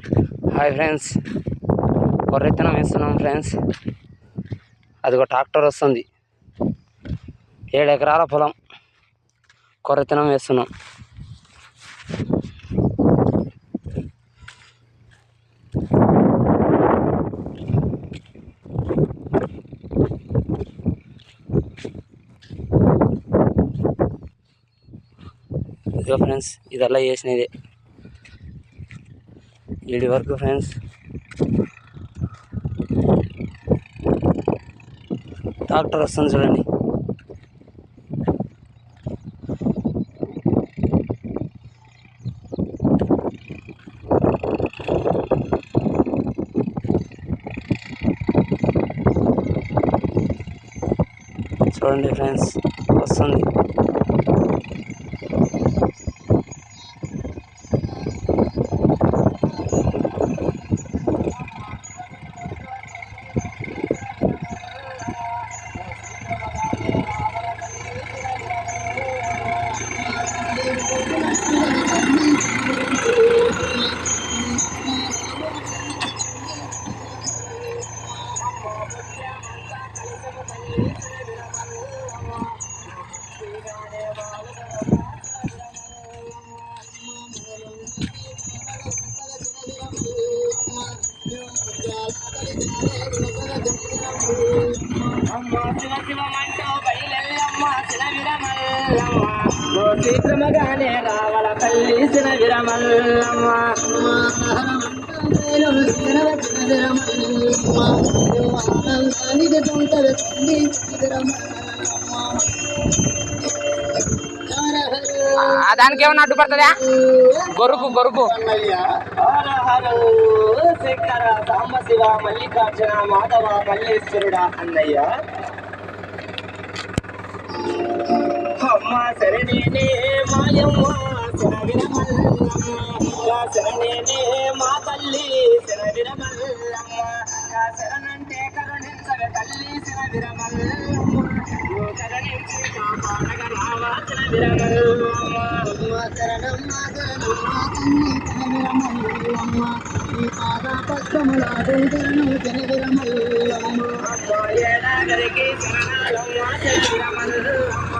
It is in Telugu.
హాయ్ ఫ్రెండ్స్, కొర్రెత్తనం వేస్తున్నాం ఫ్రెండ్స్. అదిగో ట్రాక్టర్ వస్తుంది. 7 ఎకరాల పొలం కొర్రెత్తనం వేస్తున్నాం. ఇదిగో ఫ్రెండ్స్, ఇదల్లా చేసినదే ఈడి వరకు ఫ్రెండ్స్. ట్రాక్టర్ వస్తుంది చూడండి. చూడండి ఫ్రెండ్స్, వస్తుంది. శీఘ్రమగానే రావల తల్లి సిన విరమల్లమ్మ. దానికి ఏమన్నా అడ్డుపడుతుందా? గొరుకు శంకర సాంబ శివ మల్లికార్జున మాధవ మల్లేశ్వరుడా అన్నయ్య. అమ్మ శరణేనే మాయమ్మ శరవిరమల్లమ్మ, శరణేనే మా తల్లి శరవిరమల్లమ్మ, శరణంటే కరుణించవే తల్లి శరవిరమల్లమ్మ, కరుణించి కాపాడగ రావా శరవిరమల్లమ్మ. శరణం మా శరణం మా తల్లి శరవిరమల్లమ్మ, ఈ పాదపద్మములాడు శరణం శరవిరమల్లమ్మ. అమ్మ ఏడాగరికి శరణాలమ్మ శరవిరమల్లమ్మ.